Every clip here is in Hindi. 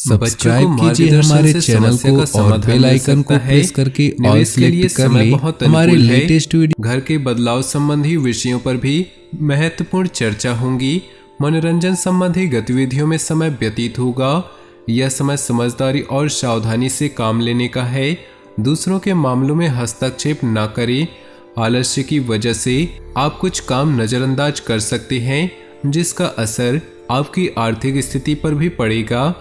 सब्सक्राइब कीजिए हमारे चैनल को और बेल आइकन को प्रेस करके ऑल सेलेक्ट कर ले हमारे लेटेस्ट वीडियो। घर के बदलाव संबंधी विषयों पर भी महत्वपूर्ण चर्चा होंगी। मनोरंजन संबंधी गतिविधियों में समय व्यतीत होगा। यह समय समझदारी और सावधानी से काम लेने का है। दूसरों के मामलों में हस्तक्षेप न करें। आलस्य की वजह से आप कुछ काम नजरअंदाज कर सकते हैं, जिसका असर आपकी आर्थिक स्थिति पर भी पड़ेगा।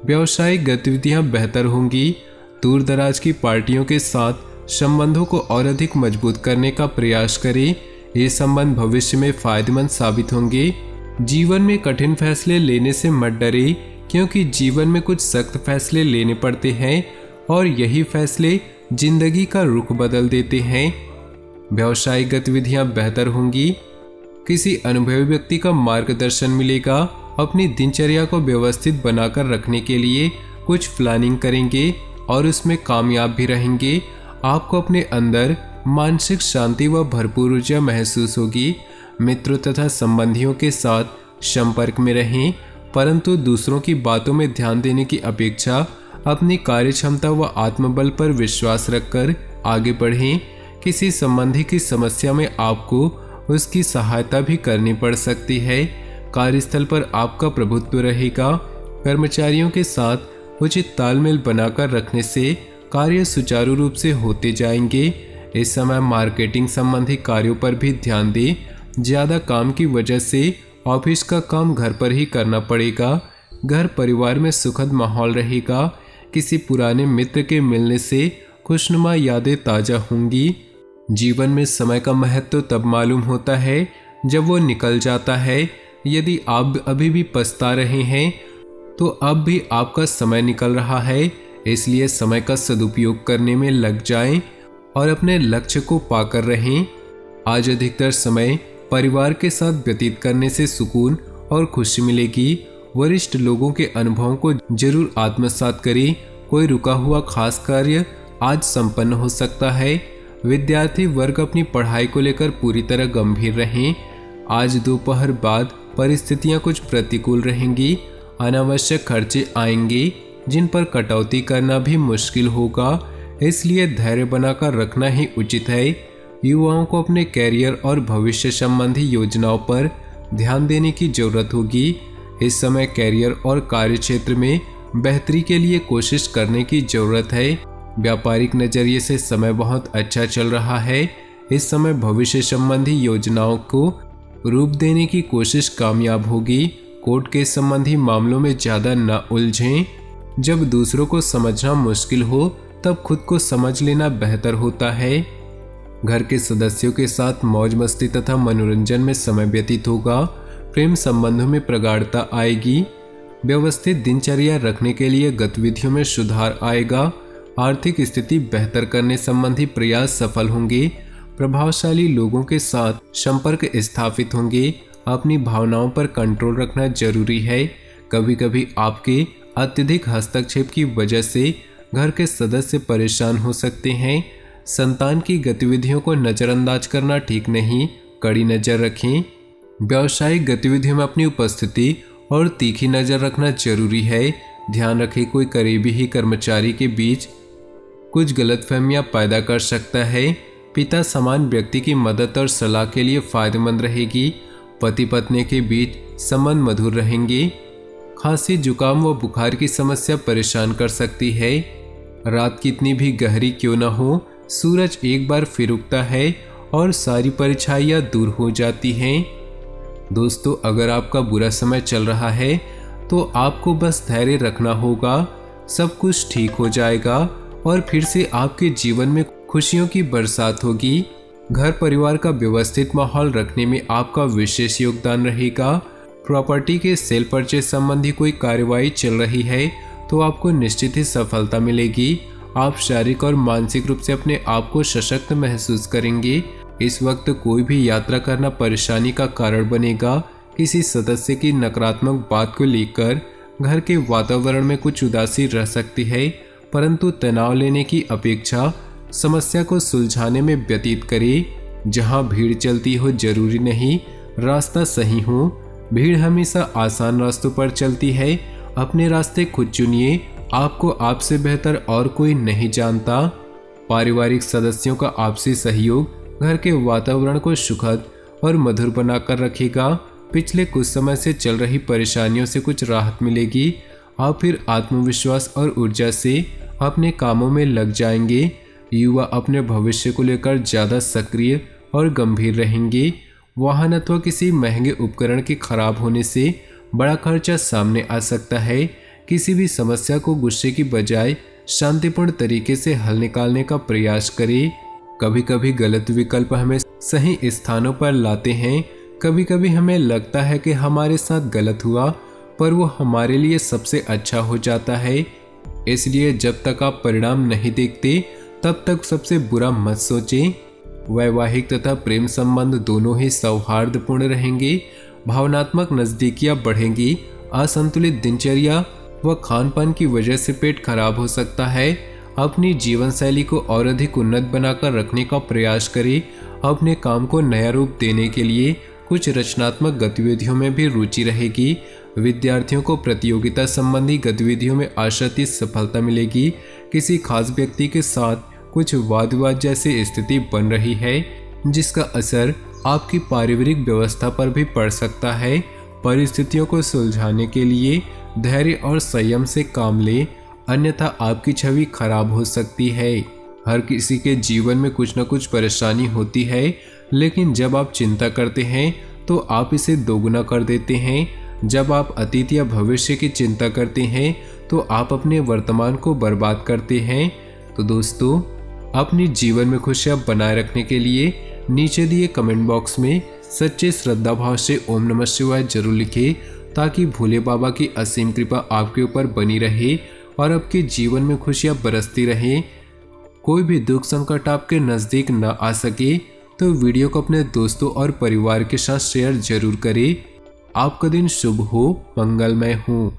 व्यावसायिक गतिविधियां बेहतर होंगी। दूर दराज की पार्टियों के साथ संबंधों को और अधिक मजबूत करने का प्रयास करें। ये संबंध भविष्य में फायदेमंद साबित होंगे। जीवन में कठिन फैसले लेने से मत डरे, क्योंकि जीवन में कुछ सख्त फैसले लेने पड़ते हैं और यही फैसले जिंदगी का रुख बदल देते हैं। व्यावसायिक गतिविधियां बेहतर होंगी। किसी अनुभवी व्यक्ति का मार्गदर्शन मिलेगा। अपनी दिनचर्या को व्यवस्थित बनाकर रखने के लिए कुछ प्लानिंग करेंगे और उसमें कामयाब भी रहेंगे। आपको अपने अंदर मानसिक शांति व भरपूर ऊर्जा महसूस होगी। मित्रों तथा संबंधियों के साथ संपर्क में रहें, परंतु दूसरों की बातों में ध्यान देने की अपेक्षा अपनी कार्य क्षमता व आत्मबल पर विश्वास रखकर आगे बढ़ें। किसी संबंधी की समस्या में आपको उसकी सहायता भी करनी पड़ सकती है। कार्यस्थल पर आपका प्रभुत्व रहेगा। कर्मचारियों के साथ उचित तालमेल बनाकर रखने से कार्य सुचारू रूप से होते जाएंगे। इस समय मार्केटिंग संबंधी कार्यों पर भी ध्यान दें। ज़्यादा काम की वजह से ऑफिस का काम घर पर ही करना पड़ेगा। घर परिवार में सुखद माहौल रहेगा। किसी पुराने मित्र के मिलने से खुशनुमा यादें ताज़ा होंगी। जीवन में समय का महत्व तब मालूम होता है जब वो निकल जाता है। यदि आप अभी भी पछता रहे हैं तो अब भी आपका समय निकल रहा है, इसलिए समय का सदुपयोग करने में लग जाएं और अपने लक्ष्य को पाकर रहें। आज अधिकतर समय परिवार के साथ व्यतीत करने से सुकून और खुशी मिलेगी। वरिष्ठ लोगों के अनुभवों को जरूर आत्मसात करें। कोई रुका हुआ खास कार्य आज संपन्न हो सकता है। विद्यार्थी वर्ग अपनी पढ़ाई को लेकर पूरी तरह गंभीर रहें। आज दोपहर बाद परिस्थितियां कुछ प्रतिकूल रहेंगी। अनावश्यक खर्चे आएंगे जिन पर कटौती करना भी मुश्किल होगा, इसलिए धैर्य बनाकर रखना ही उचित है। युवाओं को अपने कैरियर और भविष्य संबंधी योजनाओं पर ध्यान देने की जरूरत होगी। इस समय कैरियर और कार्य क्षेत्र में बेहतरी के लिए कोशिश करने की जरूरत है। व्यापारिक नजरिए से समय बहुत अच्छा चल रहा है। इस समय भविष्य संबंधी योजनाओं को रूप देने की कोशिश कामयाब होगी। कोर्ट के संबंधी मामलों में ज़्यादा न उलझें। जब दूसरों को समझना मुश्किल हो तब खुद को समझ लेना बेहतर होता है। घर के सदस्यों के साथ मौज मस्ती तथा मनोरंजन में समय व्यतीत होगा। प्रेम संबंधों में प्रगाढ़ता आएगी। व्यवस्थित दिनचर्या रखने के लिए गतिविधियों में सुधार आएगा। आर्थिक स्थिति बेहतर करने संबंधी प्रयास सफल होंगे। प्रभावशाली लोगों के साथ संपर्क स्थापित होंगे। अपनी भावनाओं पर कंट्रोल रखना जरूरी है। कभी कभी आपके अत्यधिक हस्तक्षेप की वजह से घर के सदस्य परेशान हो सकते हैं। संतान की गतिविधियों को नज़रअंदाज करना ठीक नहीं, कड़ी नज़र रखें। व्यावसायिक गतिविधियों में अपनी उपस्थिति और तीखी नज़र रखना जरूरी है। ध्यान रखें, कोई करीबी ही कर्मचारी के बीच कुछ गलतफहमियां पैदा कर सकता है। पिता समान व्यक्ति की मदद और सलाह के लिए फायदेमंद रहेगी। पति पत्नी के बीच संबंध मधुर रहेंगे। खांसी, जुकाम व बुखार की समस्या परेशान कर सकती है। रात कितनी भी गहरी क्यों न हो, सूरज एक बार फिर उगता है और सारी परछाइयां दूर हो जाती हैं। दोस्तों, अगर आपका बुरा समय चल रहा है तो आपको बस धैर्य रखना होगा। सब कुछ ठीक हो जाएगा और फिर से आपके जीवन में खुशियों की बरसात होगी। घर परिवार का व्यवस्थित माहौल रखने में आपका विशेष योगदान रहेगा। प्रॉपर्टी के सेल परचेज संबंधी कोई कार्यवाही चल रही है तो आपको निश्चित ही सफलता मिलेगी। आप शारीरिक और मानसिक रूप से अपने आप को सशक्त महसूस करेंगे। इस वक्त कोई भी यात्रा करना परेशानी का कारण बनेगा। किसी सदस्य की नकारात्मक बात को लेकर घर के वातावरण में कुछ उदासी रह सकती है, परंतु तनाव लेने की अपेक्षा समस्या को सुलझाने में व्यतीत करें। जहां भीड़ चलती हो जरूरी नहीं रास्ता सही हो। भीड़ हमेशा आसान रास्तों पर चलती है अपने रास्ते खुद चुनिए, आपको आपसे बेहतर और कोई नहीं जानता। पारिवारिक सदस्यों का आपसी सहयोग घर के वातावरण को सुखद और मधुर बनाकर रखेगा। पिछले कुछ समय से चल रही परेशानियों से कुछ राहत मिलेगी। आप फिर आत्मविश्वास और ऊर्जा से अपने कामों में लग जाएंगे। युवा अपने भविष्य को लेकर ज़्यादा सक्रिय और गंभीर रहेंगे। वाहन अथवा किसी महंगे उपकरण के खराब होने से बड़ा खर्चा सामने आ सकता है। किसी भी समस्या को गुस्से की बजाय शांतिपूर्ण तरीके से हल निकालने का प्रयास करें। कभी कभी गलत विकल्प हमें सही स्थानों पर लाते हैं। कभी कभी हमें लगता है कि हमारे साथ गलत हुआ, पर वो हमारे लिए सबसे अच्छा हो जाता है। इसलिए जब तक आप परिणाम नहीं देखते तब तक सबसे बुरा मत सोचें। वैवाहिक तथा प्रेम संबंध दोनों ही सौहार्दपूर्ण रहेंगे। भावनात्मक नज़दीकियाँ बढ़ेंगी। असंतुलित दिनचर्या व खान-पान की वजह से पेट खराब हो सकता है। अपनी जीवन शैली को और अधिक उन्नत बनाकर रखने का प्रयास करें। अपने काम को नया रूप देने के लिए कुछ रचनात्मक गतिविधियों में भी रुचि रहेगी। विद्यार्थियों को प्रतियोगिता संबंधी गतिविधियों में आशातीत सफलता मिलेगी। किसी खास व्यक्ति के साथ कुछ वाद विवाद जैसी स्थिति बन रही है, जिसका असर आपकी पारिवारिक व्यवस्था पर भी पड़ सकता है। परिस्थितियों को सुलझाने के लिए धैर्य और संयम से काम लें, अन्यथा आपकी छवि खराब हो सकती है। हर किसी के जीवन में कुछ न कुछ परेशानी होती है, लेकिन जब आप चिंता करते हैं तो आप इसे दोगुना कर देते हैं। जब आप अतीत या भविष्य की चिंता करते हैं तो आप अपने वर्तमान को बर्बाद करते हैं। तो दोस्तों, अपनी जीवन में खुशियाँ बनाए रखने के लिए नीचे दिए कमेंट बॉक्स में सच्चे श्रद्धा भाव से ओम नमः शिवाय जरूर लिखें, ताकि भोले बाबा की असीम कृपा आपके ऊपर बनी रहे और आपके जीवन में खुशियाँ बरसती रहें। कोई भी दुख संकट आपके नज़दीक न आ सके तो वीडियो को अपने दोस्तों और परिवार के साथ शेयर जरूर करें। आपका दिन शुभ हो, मंगलमय हो।